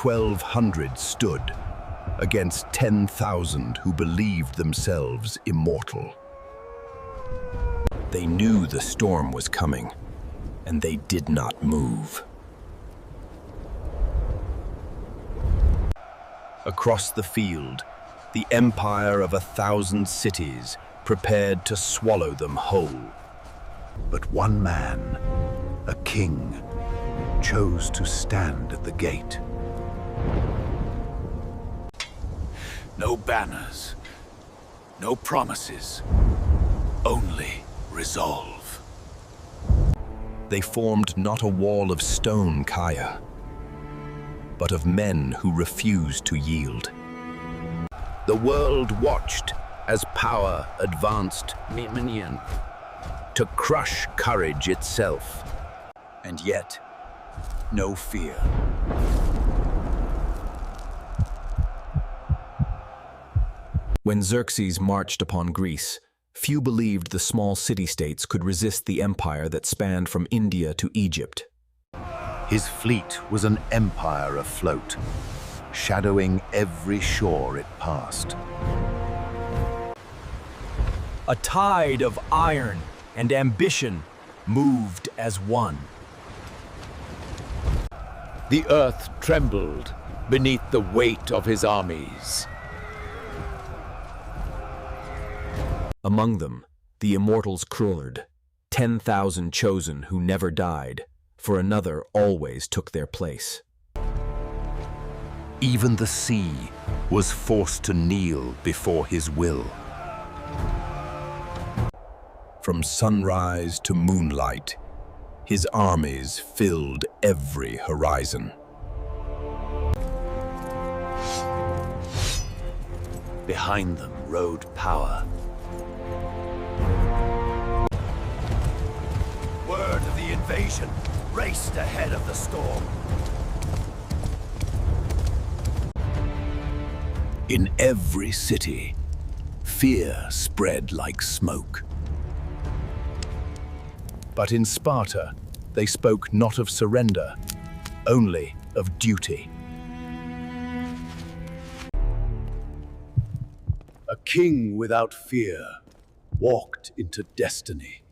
1,200 stood against 10,000 who believed themselves immortal. They knew the storm was coming, and they did not move. Across the field, the empire of 1,000 cities prepared to swallow them whole. But one man, a king, chose to stand at the gate. No banners, no promises, only resolve. They formed not a wall of stone, Kaya, but of men who refused to yield. The world watched as power advanced to crush courage itself, and yet no fear. When Xerxes marched upon Greece, few believed the small city-states could resist the empire that spanned from India to Egypt. His fleet was an empire afloat, shadowing every shore it passed. A tide of iron and ambition moved as one. The earth trembled beneath the weight of his armies. Among them, the Immortals crueled, 10,000 chosen who never died, for another always took their place. Even the sea was forced to kneel before his will. From sunrise to moonlight, his armies filled every horizon. Behind them rode power. Word of the invasion raced ahead of the storm. In every city, fear spread like smoke. But in Sparta, they spoke not of surrender, only of duty. A king without fear walked into destiny.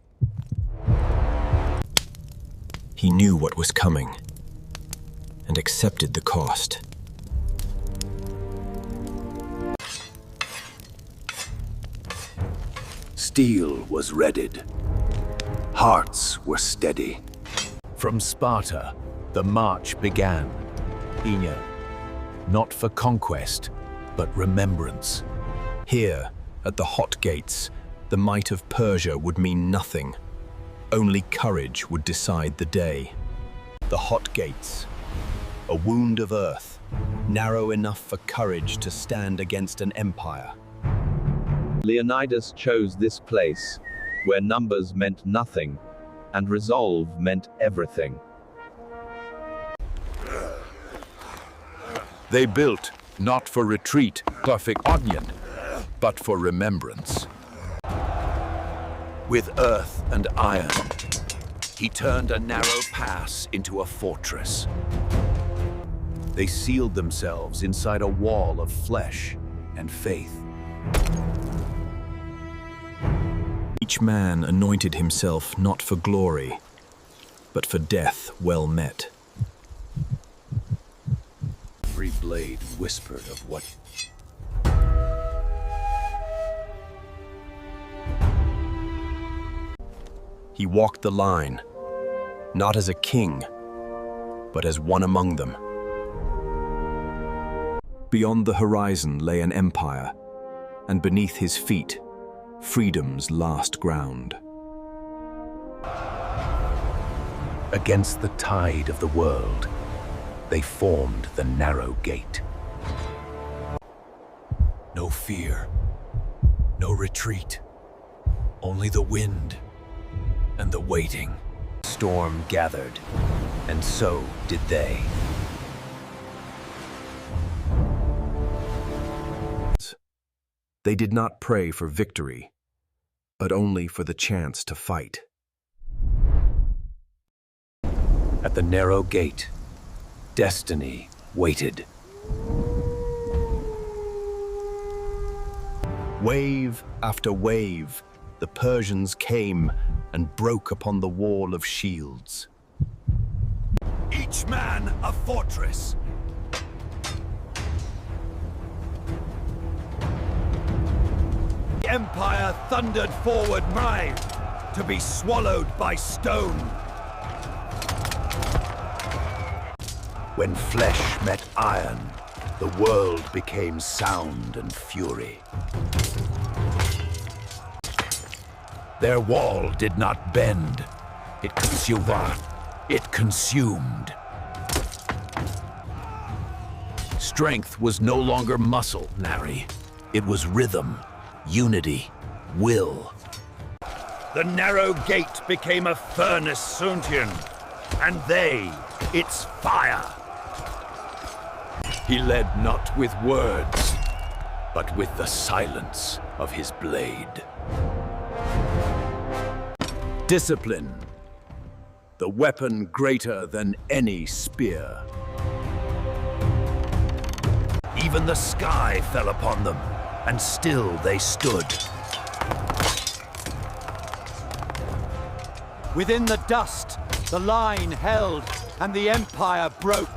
He knew what was coming and accepted the cost. Steel was readied. Hearts were steady. From Sparta, the march began. Not for conquest, but remembrance. Here, at the hot gates, the might of Persia would mean nothing. Only courage would decide the day. The hot gates, a wound of earth, narrow enough for courage to stand against an empire. Leonidas chose this place, where numbers meant nothing, and resolve meant everything. They built, not for retreat, perfect onion, but for remembrance. With earth and iron, he turned a narrow pass into a fortress. They sealed themselves inside a wall of flesh and faith. Each man anointed himself not for glory, but for death well met. Every blade whispered of what... He walked the line, not as a king, but as one among them. Beyond the horizon lay an empire, and beneath his feet, freedom's last ground. Against the tide of the world, they formed the narrow gate. No fear, no retreat, only the wind and the waiting. Storm gathered, and so did they. They did not pray for victory, but only for the chance to fight. At the narrow gate, destiny waited. Wave after wave, the Persians came and broke upon the wall of shields. Each man a fortress. The empire thundered forward, to be swallowed by stone. When flesh met iron, the world became sound and fury. Their wall did not bend. It consumed. Strength was no longer muscle, Nari. It was rhythm, unity, will. The narrow gate became a furnace, Suntian, and they, its fire. He led not with words, but with the silence of his blade. Discipline, the weapon greater than any spear. Even the sky fell upon them, and still they stood. Within the dust, the line held, and the empire broke.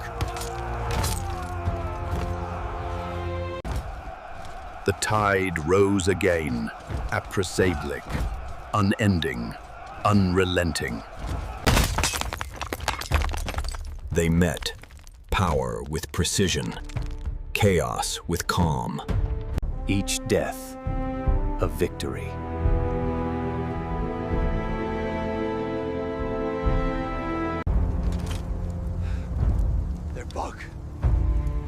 The tide rose again, apresably, unending, unrelenting. They met, power with precision, chaos with calm. Each death, a victory. Their bug,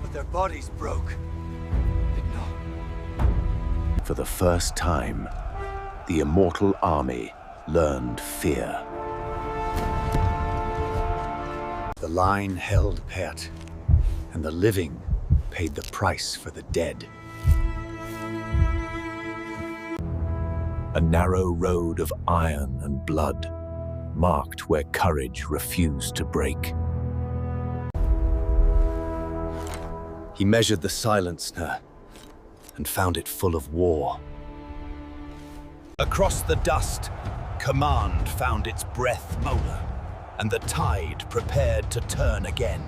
but their bodies broke. For the first time, the immortal army learned fear. The line held pat, and the living paid the price for the dead. A narrow road of iron and blood, marked where courage refused to break. He measured the silence now, and found it full of war. Across the dust, command found its breath molar, and the tide prepared to turn again.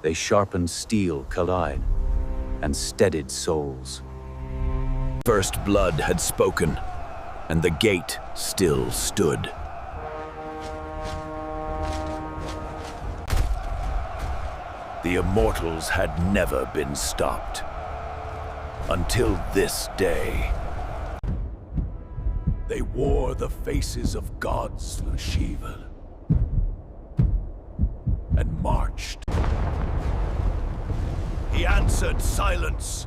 They sharpened steel collide, and steadied souls. First blood had spoken, and the gate still stood. The Immortals had never been stopped. Until this day. They wore the faces of gods, Shiva, and marched. He answered silence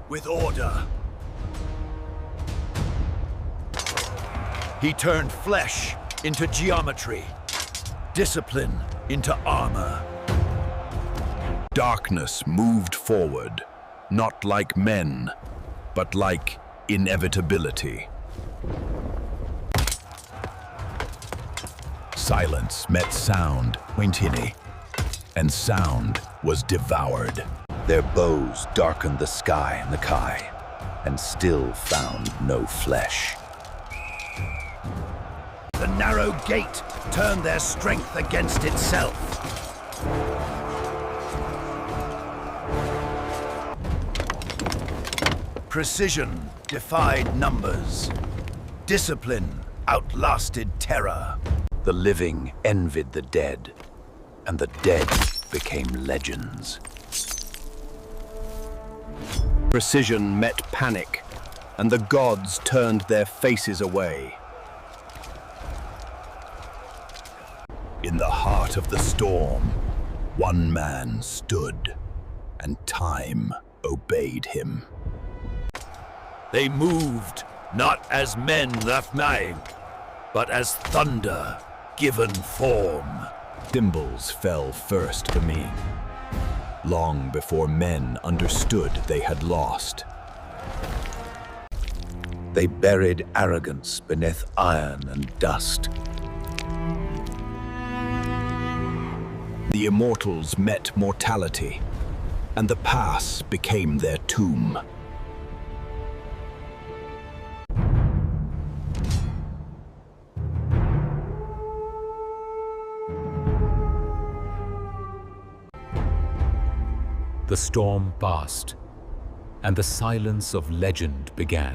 with order. He turned flesh into geometry, discipline into armor. Darkness moved forward, not like men, but like inevitability. Silence met sound, Wintini, and sound was devoured. Their bows darkened the sky and the Kai, and still found no flesh. The narrow gate turned their strength against itself. Precision defied numbers. Discipline outlasted terror. The living envied the dead, and the dead became legends. Precision met panic, and the gods turned their faces away. In the heart of the storm, one man stood, and time obeyed him. They moved, not as men left lying, but as thunder given form. Symbols fell first to me, long before men understood they had lost. They buried arrogance beneath iron and dust. The immortals met mortality, and the pass became their tomb. The storm passed, and the silence of legend began.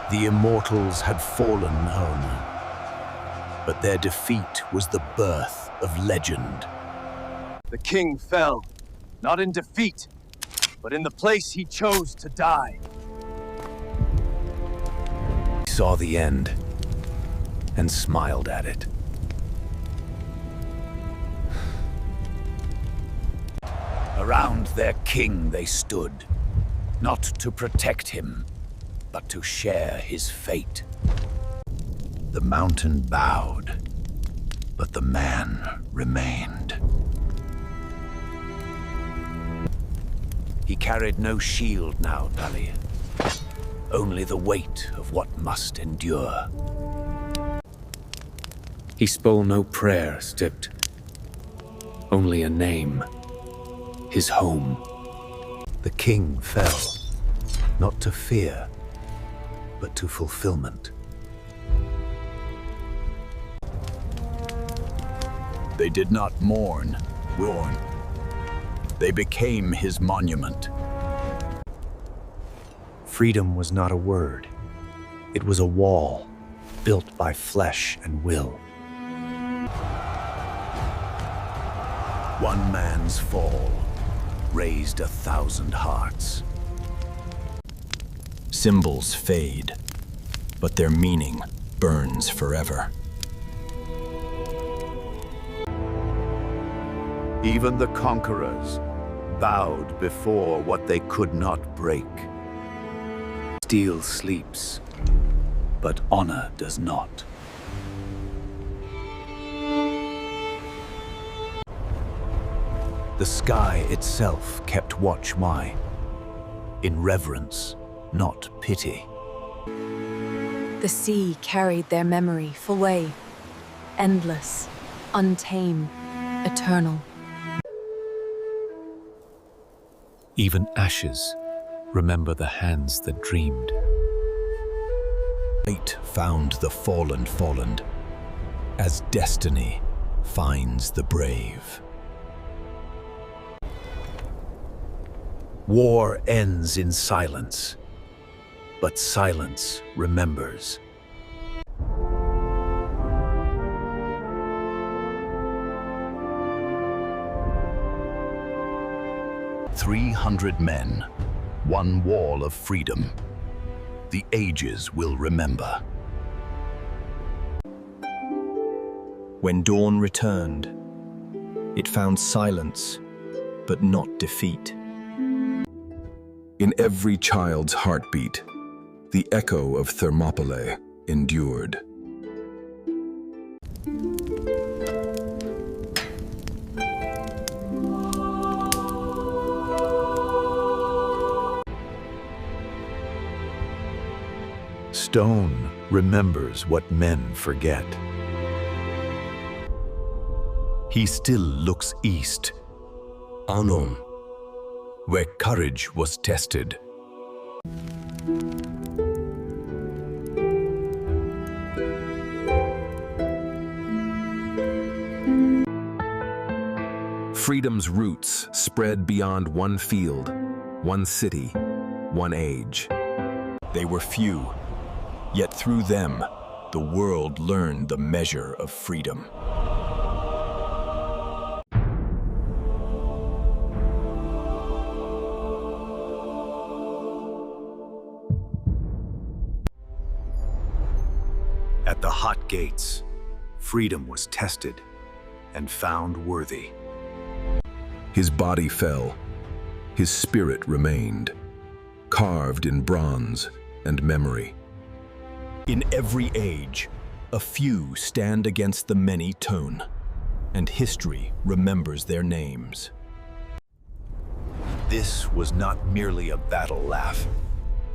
The immortals had fallen home, but their defeat was the birth of legend. The king fell, not in defeat, but in the place he chose to die. He saw the end and smiled at it. Around their king they stood, not to protect him, but to share his fate. The mountain bowed, but the man remained. He carried no shield now, Valiant, only the weight of what must endure. He stole no prayer, Stipt, only a name, his home. The king fell, not to fear, but to fulfillment. They did not mourn. They became his monument. Freedom was not a word. It was a wall, built by flesh and will. One man's fall raised 1,000 hearts. Symbols fade, but their meaning burns forever. Even the conquerors bowed before what they could not break. Steel sleeps, but honor does not. The sky itself kept watch in reverence, not pity. The sea carried their memory full way, endless, untamed, eternal. Even ashes remember the hands that dreamed. Fate found the fallen, as destiny finds the brave. War ends in silence, but silence remembers. "300 men, one wall of freedom. The ages will remember." When dawn returned, it found silence, but not defeat. In every child's heartbeat, the echo of Thermopylae endured. Stone remembers what men forget. He still looks east, Anon, where courage was tested. Freedom's roots spread beyond one field, one city, one age. They were few, yet through them, the world learned the measure of freedom. At the hot gates, freedom was tested and found worthy. His body fell, his spirit remained, carved in bronze and memory. In every age, a few stand against the many tone, and history remembers their names. This was not merely a battle laugh.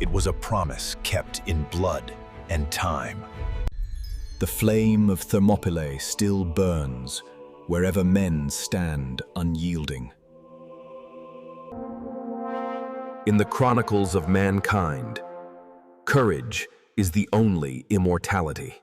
It was a promise kept in blood and time. The flame of Thermopylae still burns, wherever men stand unyielding. In the chronicles of mankind, courage is the only immortality.